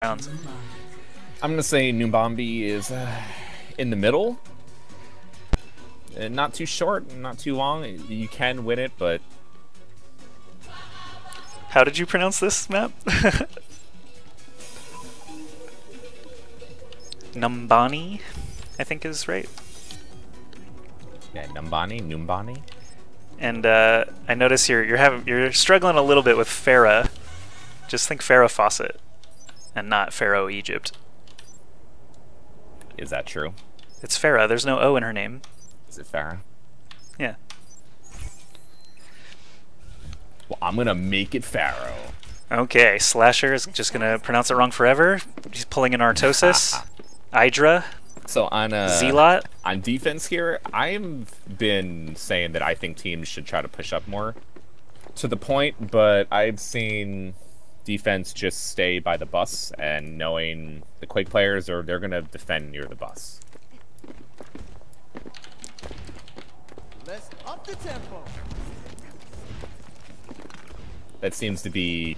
rounds. I'm gonna say Numbambi is in the middle. Not too short, not too long. You can win it, but... How did you pronounce this map? Numbani, I think is right. Yeah, Numbani. And I notice you're struggling a little bit with Farah. Just think Farah Fawcett, and not Pharaoh Egypt. Is that true? It's Farah. There's no O in her name. Is it Farah? Yeah. Well, I'm gonna make it Pharaoh. Okay, Slasher is just gonna pronounce it wrong forever. He's pulling an Artosis. Hydra. So on Zealot. On defense here, I've been saying that I think teams should try to push up more to the point, but I've seen defense just stay by the bus and knowing the Quake players they're gonna defend near the bus. Let's up the tempo. That seems to be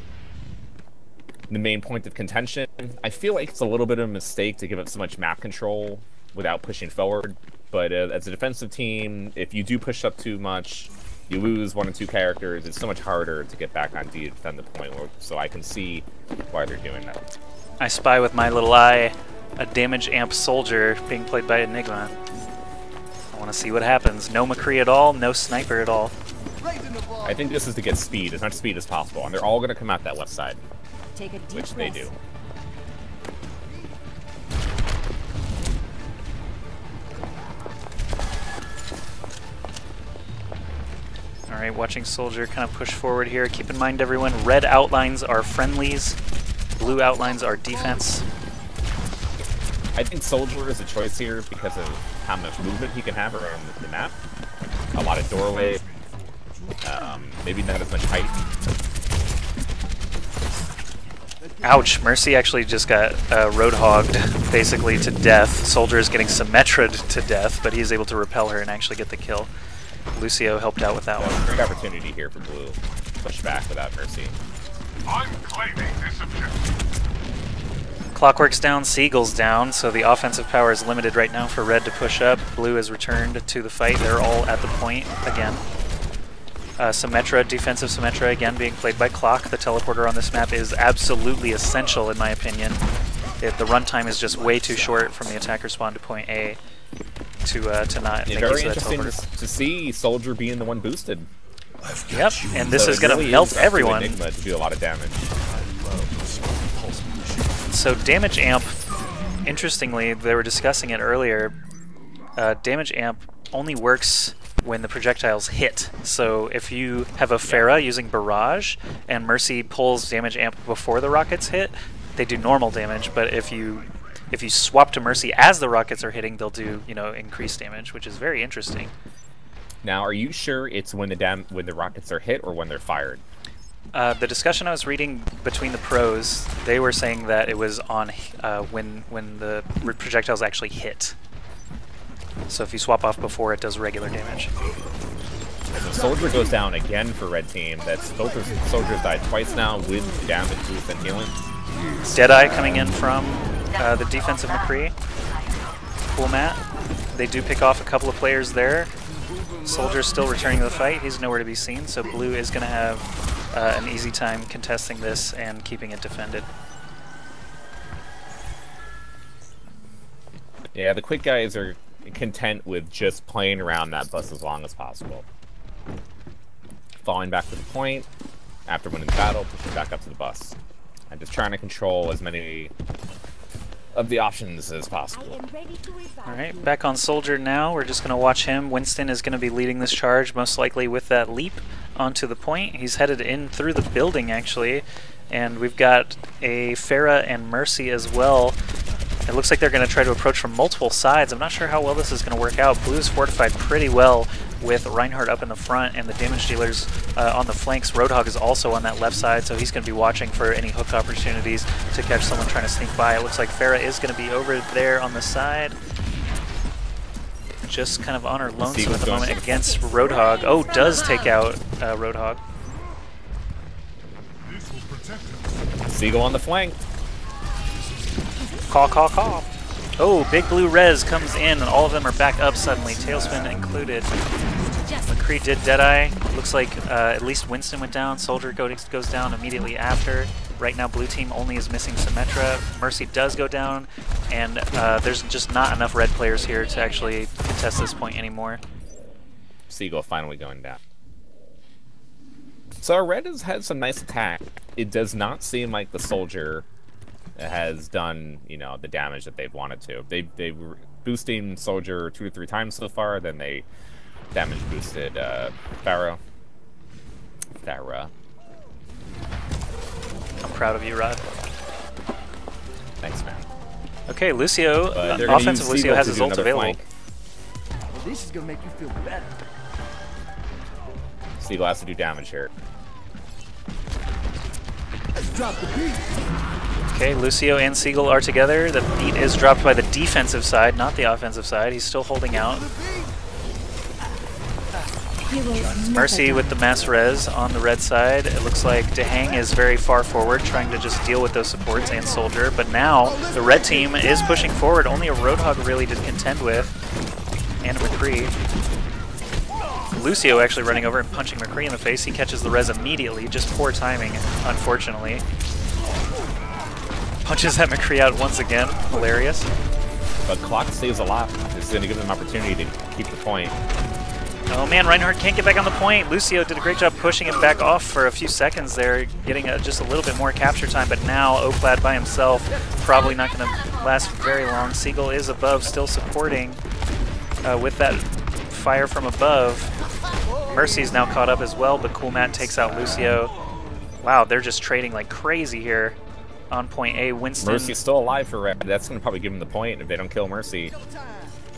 the main point of contention. I feel like it's a little bit of a mistake to give up so much map control without pushing forward, but as a defensive team, if you do push up too much, you lose one or two characters, it's so much harder to get back on D to defend the point, so I can see why they're doing that. I spy with my little eye a damage amp soldier being played by Enigma. I want to see what happens. No McCree at all, no sniper at all. I think this is to get speed, as much speed as possible, and they're all going to come out that left side, Take a deep which they do. Alright, watching Soldier kind of push forward here. Keep in mind, everyone, red outlines are friendlies, blue outlines are defense. I think Soldier is a choice here because of how much movement he can have around the map. A lot of doorway, maybe not as much height. Ouch, Mercy actually just got roadhogged basically to death. Soldier is getting Symmetra'd to death, but he's able to repel her and actually get the kill. Lucio helped out with that one. Great opportunity here for Blue. Push back without Mercy. I'm claiming this objective. Clockwork's down, Seagull's down, so the offensive power is limited right now for Red to push up. Blue has returned to the fight. They're all at the point again. Symmetra, defensive Symmetra, again being played by Clock. The teleporter on this map is absolutely essential in my opinion. The runtime is just way too short from the attacker spawn to point A to not make very use of that interesting teleporter. to see Soldier being the one boosted. Yep, and this So is it going to really melt is up to everyone. Enigma to do a lot of damage. So damage amp, interestingly, they were discussing it earlier, damage amp only works when the projectiles hit. So if you have a Farah using Barrage and Mercy pulls damage amp before the rockets hit, they do normal damage, but if you swap to Mercy as the rockets are hitting, they'll do, increased damage, which is very interesting. Now, are you sure it's when the rockets are hit or when they're fired? The discussion I was reading between the pros, they were saying that it was on when the projectiles actually hit. So if you swap off before, it does regular damage. As the Soldier goes down again for Red Team, Soldier's died twice now with damage boost and healing. Deadeye coming in from the defensive McCree. Cool Matt. They do pick off a couple of players there. Soldier's still returning to the fight. He's nowhere to be seen, so Blue is going to have an easy time contesting this and keeping it defended. Yeah, the Quake guys are content with just playing around that bus as long as possible. Falling back to the point, after winning the battle, pushing back up to the bus. And just trying to control as many of the options as possible. Alright, back on Soldier now. We're just going to watch him. Winston is going to be leading this charge, most likely with that leap onto the point. He's headed in through the building, actually. And we've got a Farah and Mercy as well. It looks like they're going to try to approach from multiple sides. I'm not sure how well this is going to work out. Blue's fortified pretty well with Reinhardt up in the front and the damage dealers on the flanks. Roadhog is also on that left side, so he's going to be watching for any hook opportunities to catch someone trying to sneak by. It looks like Farah is going to be over there on the side. Just kind of on her lonesome at the moment against Roadhog. Oh, does take out Roadhog. Seagull on the flank. Call. Oh, Big Blue Res comes in, and all of them are back up suddenly, Tailspin included. McCree did Deadeye. Looks like at least Winston went down. Soldier goes down immediately after. Right now, blue team only is missing Symmetra. Mercy does go down, and there's just not enough red players here to actually contest this point anymore. Seagull finally going down. So our red has had some nice attack. It does not seem like the soldier has done, you know, the damage that they've wanted to. They were boosting soldier 2 or 3 times so far. Then they damage boosted Pharah. I'm proud of you, Rod. Thanks, man. Okay, Lucio, offensive Lucio has his ult available. Flank. Well, this is gonna make you feel better. Seagull has to do damage here. Let's drop the beat. Okay, Lucio and Seagull are together. The beat is dropped by the defensive side, not the offensive side. He's still holding out. Mercy with the mass res on the red side. It looks like Dehang is very far forward, trying to just deal with those supports and Soldier. But now the red team is pushing forward. Only a Roadhog really to contend with, and McCree. Lucio actually running over and punching McCree in the face. He catches the res immediately. Just poor timing, unfortunately. Punches that McCree out once again. Hilarious. But Clock stays alive. This is going to give them opportunity to keep the point. Oh man, Reinhardt can't get back on the point. Lucio did a great job pushing him back off for a few seconds there, getting just a little bit more capture time, but now Oaklad by himself, probably not going to last very long. Seagull is above, still supporting with that fire from above. Mercy's now caught up as well, but Cool Matt takes out Lucio. Wow, they're just trading like crazy here on point A. Winston. Mercy's still alive for Red. That's going to probably give him the point if they don't kill Mercy.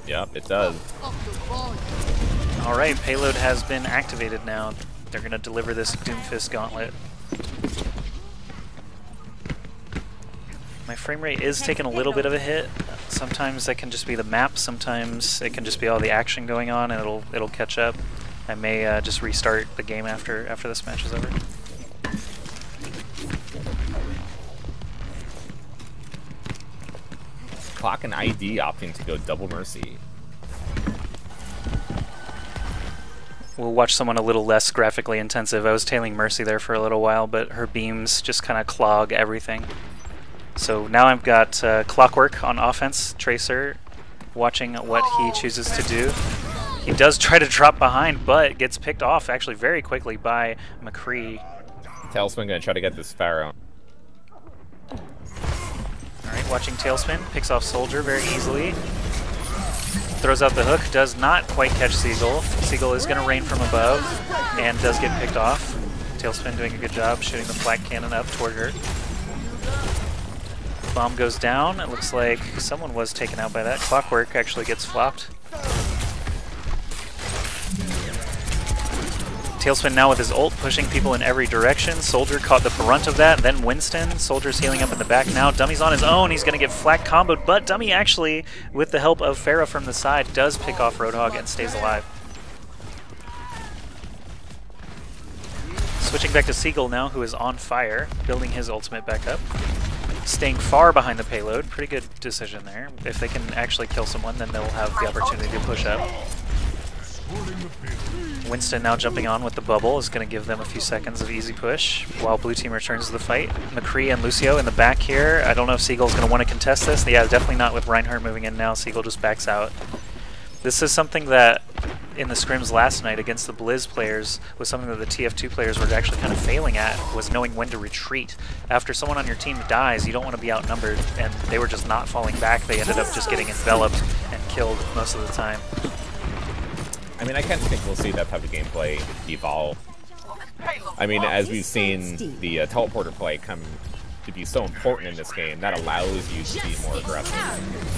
Yep, it does. Alright, payload has been activated now. They're going to deliver this Doomfist gauntlet. My frame rate is taking a little bit of a hit. Sometimes that can just be the map, sometimes it can just be all the action going on and it'll catch up. I may just restart the game after this match is over. Clock and ID opting to go double Mercy. We'll watch someone a little less graphically intensive. I was tailing Mercy there for a little while, but her beams just kind of clog everything. So now I've got Clockwork on offense, Tracer, watching what he chooses to do. He does try to drop behind, but gets picked off actually very quickly by McCree. Tailspin gonna try to get this Pharaoh. Alright, watching Tailspin, picks off Soldier very easily. Throws out the hook, does not quite catch Seagull. Seagull is going to rain from above and does get picked off. Tailspin doing a good job shooting the flak cannon up toward her. Bomb goes down. It looks like someone was taken out by that. Clockwork actually gets flopped. Tailspin now with his ult, pushing people in every direction. Soldier caught the brunt of that, then Winston. Soldier's healing up in the back now. Dummy's on his own. He's going to get flak comboed, but Dummy actually, with the help of Pharah from the side, does pick off Roadhog and stays alive. Switching back to Seagull now, who is on fire, building his ultimate back up. Staying far behind the payload. Pretty good decision there. If they can actually kill someone, then they'll have the opportunity to push up. Winston now jumping on with the bubble is going to give them a few seconds of easy push while blue team returns to the fight. McCree and Lucio in the back here. I don't know if Seagull's going to want to contest this. Yeah, definitely not with Reinhardt moving in now. Seagull just backs out. This is something that in the scrims last night against the Blizz players was something that the TF2 players were actually kind of failing at, was knowing when to retreat. After someone on your team dies, you don't want to be outnumbered, and they were just not falling back. They ended up just getting enveloped and killed most of the time. I mean, I kind of think we'll see that type of gameplay evolve. I mean, as we've seen the teleporter play come to be so important in this game, that allows you to be more aggressive.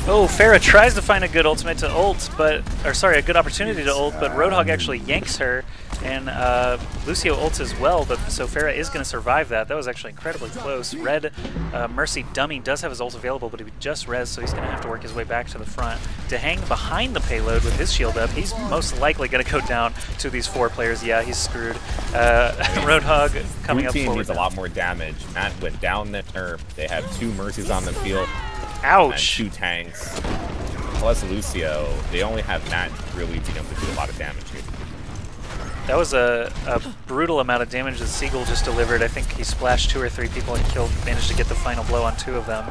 Oh, Pharah tries to find a good ultimate to ult, but, or sorry, a good opportunity to ult, but Roadhog actually yanks her, and Lucio ults as well, but so Pharah is going to survive that. That was actually incredibly close. Red Mercy Dummy does have his ult available, but he just res, so he's going to have to work his way back to the front. To hang behind the payload with his shield up, he's most likely going to go down to these 4 players. Yeah, he's screwed. Roadhog coming up forward. Blue team needs a lot more damage. Matt went down there. They have 2 Mercies on the field. Ouch! And 2 tanks. Plus Lucio, they only have Matt really being able to do a lot of damage here. That was a brutal amount of damage that Seagull just delivered. I think he splashed 2 or 3 people and managed to get the final blow on 2 of them.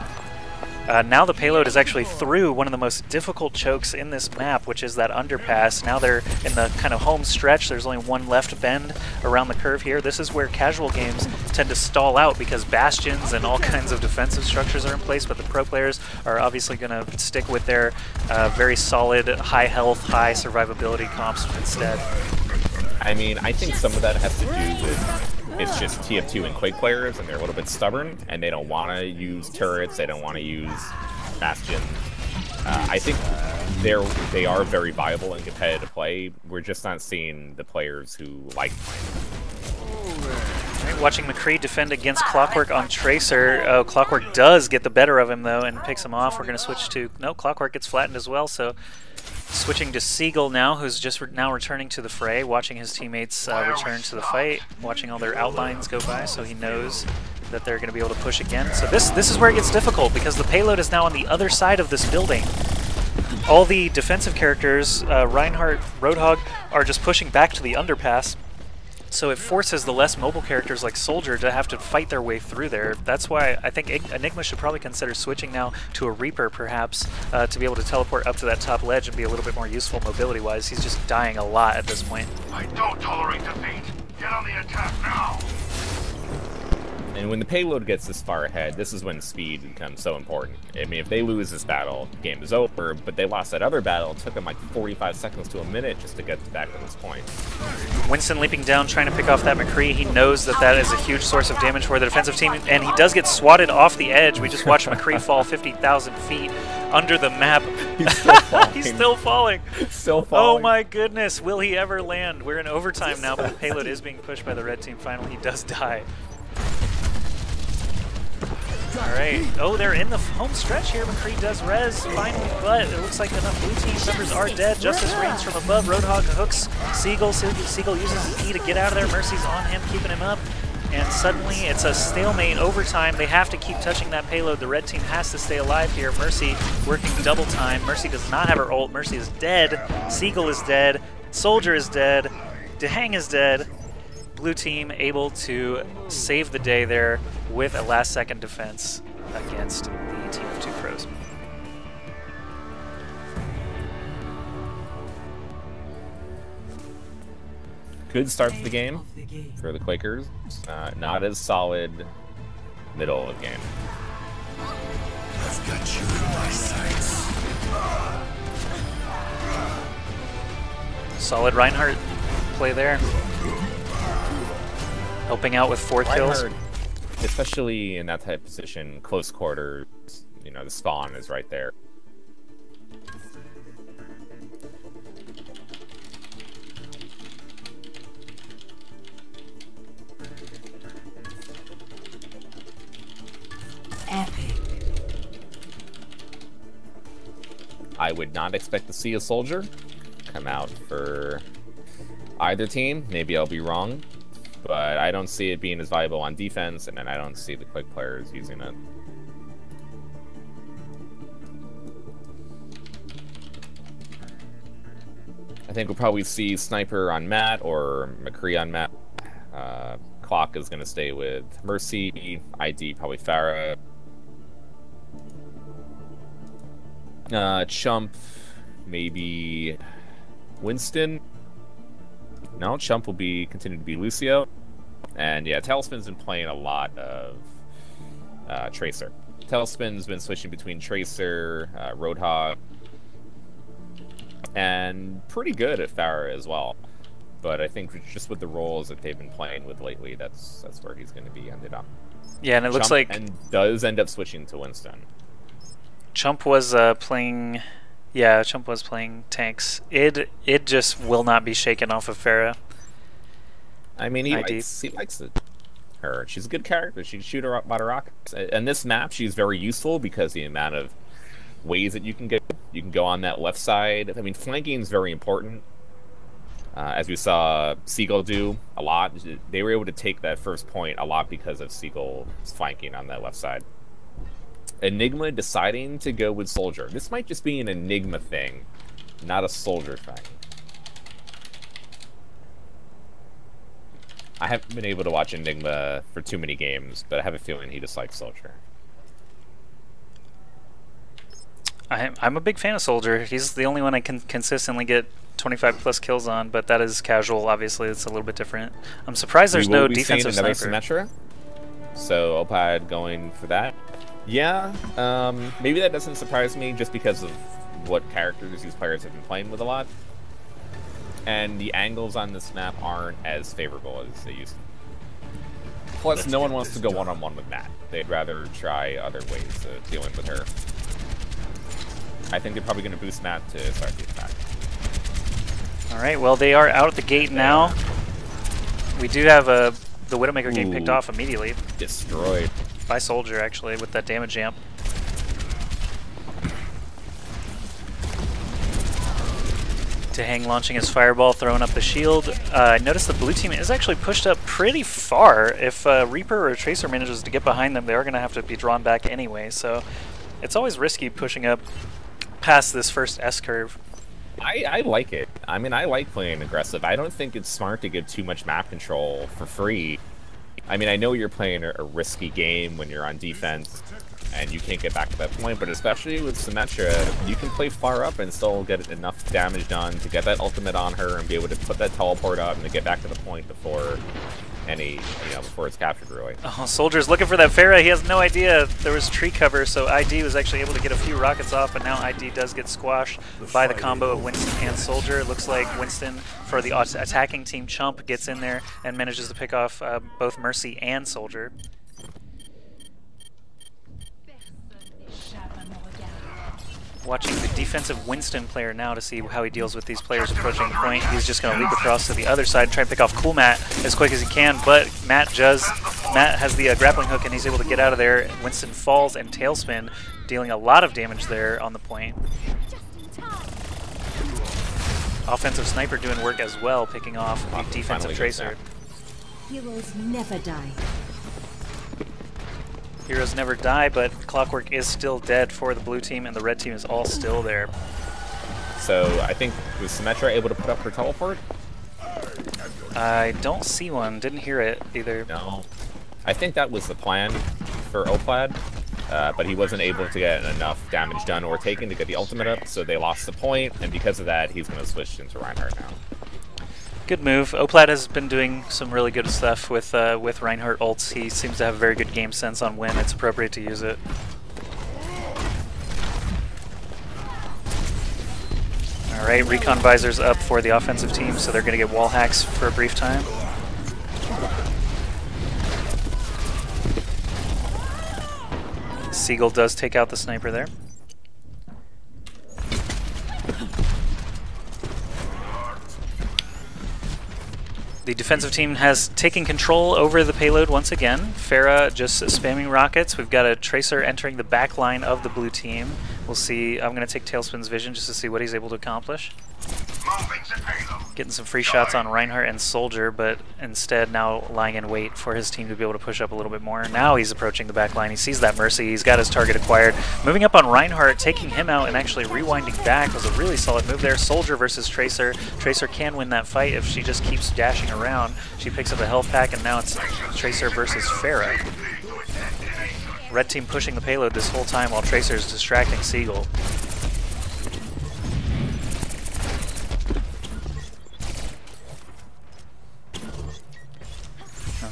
Now the payload is actually through one of the most difficult chokes in this map, which is that underpass. Now they're in the kind of home stretch. There's only one left bend around the curve here. This is where casual games tend to stall out because bastions and all kinds of defensive structures are in place, but the pro players are obviously going to stick with their very solid, high health, high survivability comps instead. I mean, I think some of that has to do with it's just TF2 and Quake players, and they're a little bit stubborn, and they don't want to use turrets, they don't want to use bastion. I think they are very viable in competitive play. We're just not seeing the players who like playing. Right, watching McCree defend against Clockwork on Tracer. Oh, Clockwork does get the better of him, though, and picks him off. We're going to switch to... No, Clockwork gets flattened as well, so... Switching to Seagull now, who's just now returning to the fray, watching his teammates return to the fight, watching all their outlines go by, so he knows that they're going to be able to push again. So this is where it gets difficult, because the payload is now on the other side of this building. All the defensive characters, Reinhardt, Roadhog, are just pushing back to the underpass, so it forces the less mobile characters like Soldier to have to fight their way through there. That's why I think Enigma should probably consider switching now to a Reaper, perhaps, to be able to teleport up to that top ledge and be a little bit more useful mobility-wise. He's just dying a lot at this point. I don't tolerate defeat. Get on the attack now. And when the payload gets this far ahead, this is when speed becomes so important. I mean, if they lose this battle, the game is over, but they lost that other battle. It took them like 45 seconds to a minute just to get back to this point. Winston leaping down, trying to pick off that McCree. He knows that that is a huge source of damage for the defensive team, and he does get swatted off the edge. We just watched McCree fall 50,000 feet under the map. He's still falling. He's still falling. Still falling. Oh my goodness, will he ever land? We're in overtime now, but the payload is being pushed by the red team. Finally, he does die. Alright, oh, they're in the home stretch here. McCree does res finally, but it looks like enough blue team members are dead. Justice reigns from above. Roadhog hooks Seagull. Seagull uses his E to get out of there. Mercy's on him, keeping him up. And suddenly it's a stalemate overtime. They have to keep touching that payload. The red team has to stay alive here. Mercy working double time. Mercy does not have her ult. Mercy is dead. Seagull is dead. Soldier is dead. Dehang is dead. Blue team able to save the day there with a last-second defense against the TF2 pros. Good start to the game for the Quakers. Not as solid middle of the game. I've got you in my sights. Solid Reinhardt play there. Helping out with 4 kills. Especially in that type of position, close quarters, you know, the spawn is right there. Epic. I would not expect to see a Soldier come out for either team. Maybe I'll be wrong. But I don't see it being as viable on defense, and then I don't see the Quake players using it. I think we'll probably see Sniper on Matt or McCree on Matt. Clock is going to stay with Mercy. ID probably Farah. Chump, maybe Winston. No, Chump will continue to be Lucio. And yeah, Tailspin's been playing a lot of Tracer. Tailspin's been switching between Tracer, Roadhog, and pretty good at Farah as well. But I think just with the roles that they've been playing with lately, that's where he's going to be ended up. Yeah, and it looks like... And does end up switching to Winston. Chump was playing... Yeah, Chump was playing tanks. It just will not be shaken off of Farah. I mean, he likes her. She's a good character. She can shoot her up by the rockets. And this map, she's very useful because the amount of ways that you can go. You can go on that left side. I mean, flanking is very important. As we saw Seagull do a lot. They were able to take that first point a lot because of Seagull's flanking on that left side. Enigma deciding to go with Soldier. This might just be an Enigma thing, not a Soldier thing. I haven't been able to watch Enigma for too many games, but I have a feeling he dislikes Soldier. I'm a big fan of Soldier. He's the only one I can consistently get 25 plus kills on, but that is casual. Obviously, it's a little bit different. I'm surprised there's no defensive sniper. Symmetra. So Opad going for that. Yeah, maybe that doesn't surprise me just because of what characters these players have been playing with a lot. And the angles on this map aren't as favorable as they used to be. Plus, no one wants to go one-on-one with Matt. They'd rather try other ways of dealing with her. I think they're probably going to boost Matt to start the attack. Alright, well they are out at the gate now. We do have the Widowmaker getting picked off immediately. Destroyed. By Soldier, actually, with that damage amp. Dahang launching his fireball, throwing up the shield. I noticed the blue team is actually pushed up pretty far. If Reaper or Tracer manages to get behind them, they are going to have to be drawn back anyway. So it's always risky pushing up past this first S-curve. I like it. I mean, I like playing aggressive. I don't think it's smart to give too much map control for free. I mean, I know you're playing a risky game when you're on defense and you can't get back to that point, but especially with Symmetra, you can play far up and still get enough damage done to get that ultimate on her and be able to put that teleport up and to get back to the point before before it's captured, really. Oh, Soldier's looking for that Pharah. He has no idea there was tree cover, so ID was actually able to get a few rockets off, but now ID does get squashed by the combo of Winston and Soldier. It looks like Winston, for the attacking team, Chump gets in there and manages to pick off both Mercy and Soldier. Watching the defensive Winston player now to see how he deals with these players approaching the point. He's just going to leap across to the other side, try and pick off Cool Matt as quick as he can, but Matt has the grappling hook and he's able to get out of there. Winston falls and tailspin, dealing a lot of damage there on the point. Offensive sniper doing work as well, picking off the defensive Tracer. Heroes never die. Heroes never die, but Clockwork is still dead for the blue team, and the red team is all still there. So I think, was Symmetra able to put up her teleport? I don't see one. Didn't hear it either. No. I think that was the plan for Opad, but he wasn't able to get enough damage done or taken to get the ultimate up, so they lost the point, and because of that, he's going to switch into Reinhardt now. Good move. Opad has been doing some really good stuff with Reinhardt ults. He seems to have a very good game sense on when it's appropriate to use it. Alright, Recon Visor's up for the offensive team, so they're going to get wall hacks for a brief time. Seagull does take out the sniper there. The defensive team has taken control over the payload once again. Pharah just spamming rockets. We've got a Tracer entering the back line of the blue team. We'll see. I'm going to take Tailspin's vision just to see what he's able to accomplish. Getting some free shots on Reinhardt and Soldier, but instead now lying in wait for his team to be able to push up a little bit more. Now he's approaching the back line. He sees that Mercy. He's got his target acquired. Moving up on Reinhardt, taking him out and actually rewinding back was a really solid move there. Soldier versus Tracer. Tracer can win that fight if she just keeps dashing around. She picks up a health pack, and now it's Tracer versus Pharah. Red team pushing the payload this whole time while Tracer is distracting Seagull.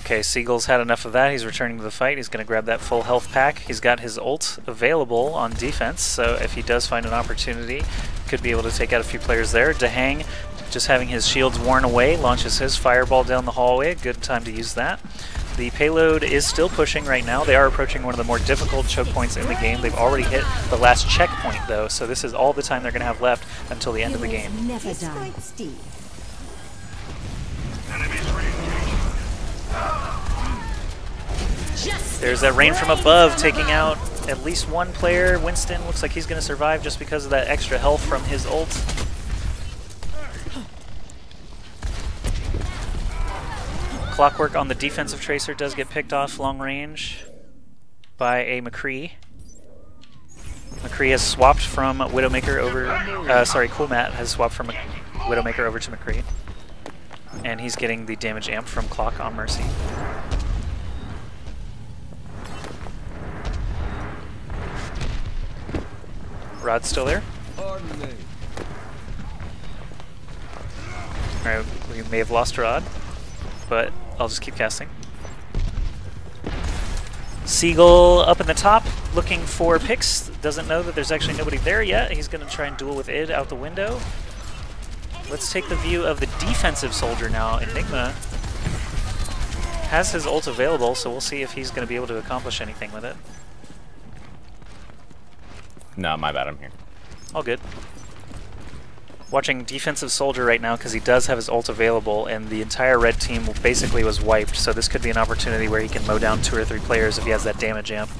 Okay, Seagull's had enough of that. He's returning to the fight. He's going to grab that full health pack. He's got his ult available on defense, so if he does find an opportunity, could be able to take out a few players there. Dahang, just having his shields worn away, launches his fireball down the hallway. Good time to use that. The payload is still pushing right now. They are approaching one of the more difficult choke points in the game. They've already hit the last checkpoint, though, so this is all the time they're going to have left until the end of the game. Never die. There's that rain from above taking out at least one player. Winston looks like he's going to survive just because of that extra health from his ult. Clockwork on the defensive Tracer does get picked off long range by a McCree. McCree has swapped from Widowmaker over, sorry, Coolmat has swapped from Widowmaker over to McCree. And he's getting the damage amp from Clock on Mercy. Rod's still there. Alright, we may have lost Rod, but I'll just keep casting. Seagull up in the top, looking for picks. Doesn't know that there's actually nobody there yet. He's going to try and duel with Id out the window. Let's take the view of the defensive soldier now. Enigma has his ult available, so we'll see if he's going to be able to accomplish anything with it. No, my bad, I'm here. All good. Watching defensive soldier right now because he does have his ult available, and the entire red team basically was wiped, so this could be an opportunity where he can mow down 2 or 3 players if he has that damage amp.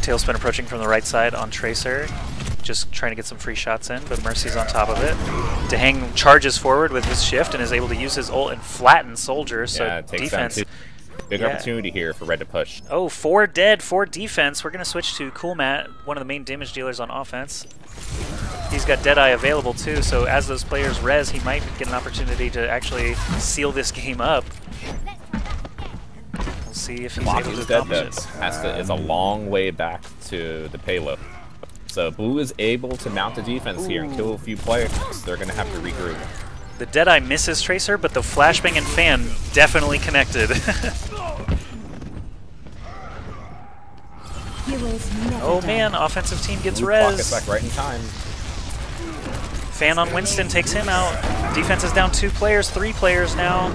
Tailspin approaching from the right side on Tracer, just trying to get some free shots in, but Mercy's on top of it. Dehang charges forward with his shift and is able to use his ult and flatten Soldier, so yeah, it takes defense... Big opportunity here for red to push. Oh, 4 dead, 4 defense. We're going to switch to Coolmat, one of the main damage dealers on offense. He's got Deadeye available too, so as those players res, he might get an opportunity to actually seal this game up. We'll see if he's able to accomplish it. It's a long way back to the payload. So Blue is able to mount the defense here and kill a few players. They're going to have to regroup. The Deadeye misses Tracer, but the Flashbang and Fan definitely connected. Oh man, offensive team gets res. Gets back right in time. Fan on Winston takes him out. Defense is down 2 players, 3 players now.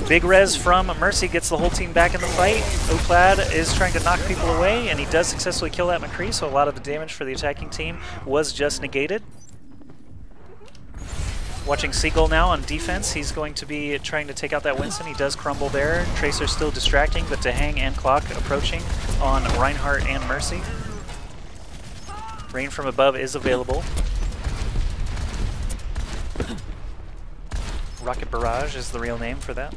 Big res from Mercy gets the whole team back in the fight. Oplad is trying to knock people away, and he does successfully kill that McCree, so a lot of the damage for the attacking team was just negated. Watching Seagull now on defense. He's going to be trying to take out that Winston. He does crumble there. Tracer still distracting, but Dehang and Clock approaching on Reinhardt and Mercy. Rain from above is available. Rocket Barrage is the real name for that.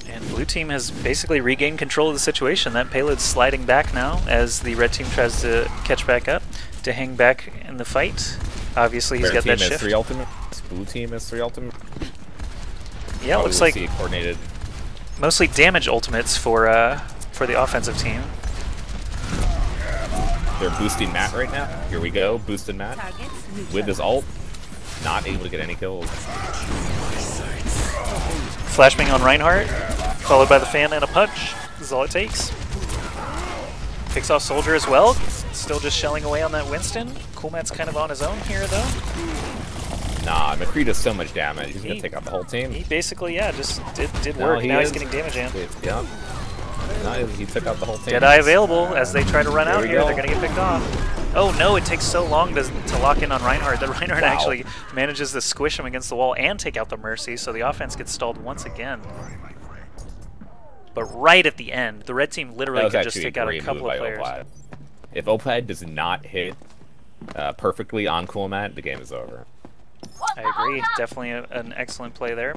And blue team has basically regained control of the situation. That payload's sliding back now as the red team tries to catch back up, to hang back in the fight. Obviously he's got that shift. 3 ultimate. Blue team has 3 ultimate. Yeah, it looks like coordinated. Mostly damage ultimates for the offensive team. They're boosting Matt right now. Here we go, boosting Matt with his ult. Not able to get any kills. Flashbang on Reinhardt, followed by the Fan and a punch. This is all it takes. Picks off Soldier as well. Still just shelling away on that Winston. Coolmat's kind of on his own here, though. Nah, McCree does so much damage. He's going to take out the whole team. He basically, yeah, just did work. Now he's getting damage in. Yeah. No, he took out the whole team. Deadeye available as they try to run out here. They're going to get picked off. Oh no, it takes so long to lock in on Reinhardt that Reinhardt actually manages to squish him against the wall and take out the Mercy, so the offense gets stalled once again. But right at the end, the red team literally could just take out a couple of players. Oplad. If Oplad does not hit perfectly on Coolmat, the game is over. I agree. Definitely an excellent play there.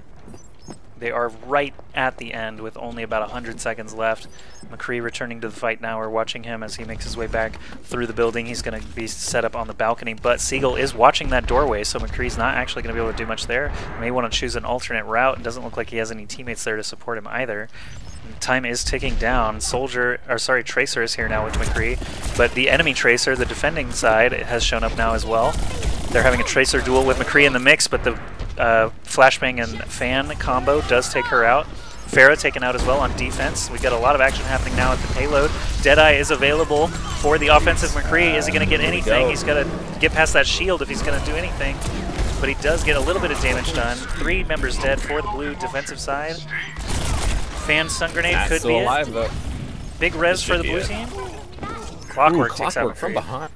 They are right at the end with only about 100 seconds left. McCree returning to the fight now. We're watching him as he makes his way back through the building. He's going to be set up on the balcony, but Seagull is watching that doorway, so McCree's not actually going to be able to do much there. May want to choose an alternate route. It doesn't look like he has any teammates there to support him either. Time is ticking down. Tracer is here now with McCree, but the enemy Tracer, the defending side, has shown up now as well. They're having a Tracer duel with McCree in the mix, but the Flashbang and Fan combo does take her out. Farah taken out as well on defense. We've got a lot of action happening now at the payload. Deadeye is available for the offensive McCree. Is he going to get anything? He's got to get past that shield if he's going to do anything. But he does get a little bit of damage done. 3 members dead for the blue defensive side. Fan stun grenade could be alive, though. Big res for the blue team. Clockwork takes out McCree. From behind.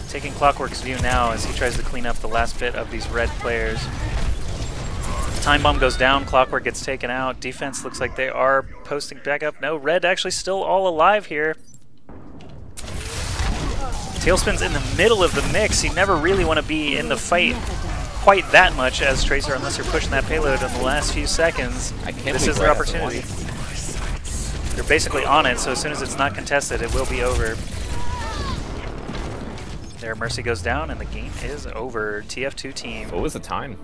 Taking Clockwork's view now as he tries to clean up the last bit of these red players. Time bomb goes down, Clockwork gets taken out. Defense looks like they are posting back up. No, red actually still all alive here. Tailspin's in the middle of the mix. You never really want to be in the fight quite that much as Tracer unless you're pushing that payload in the last few seconds. This is their opportunity. They're basically on it, so as soon as it's not contested, it will be over. There, Mercy goes down, and the game is over. TF2 team. What was the time?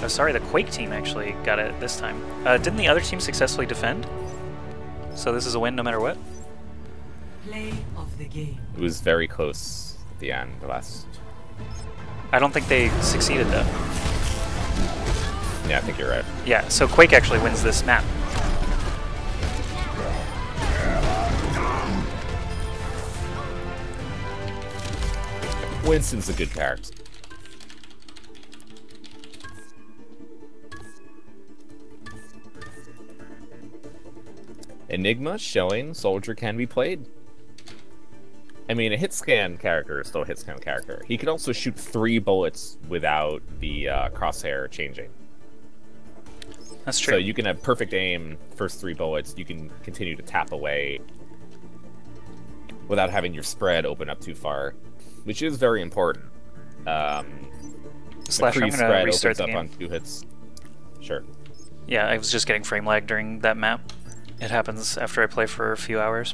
Oh, sorry, the Quake team actually got it this time. Didn't the other team successfully defend? So this is a win no matter what? Play of the game. It was very close at the end, the last... I don't think they succeeded, though. Yeah, I think you're right. Yeah, so Quake actually wins this map. Winston's a good character. Enigma showing Soldier can be played. I mean, a hit scan character is still a hit scan character. He can also shoot 3 bullets without the crosshair changing. That's true. So you can have perfect aim, first 3 bullets. You can continue to tap away without having your spread open up too far, which is very important. Slash, I'm gonna restart the game. on 2 hits. Sure. Yeah, I was just getting frame lag during that map. It happens after I play for a few hours.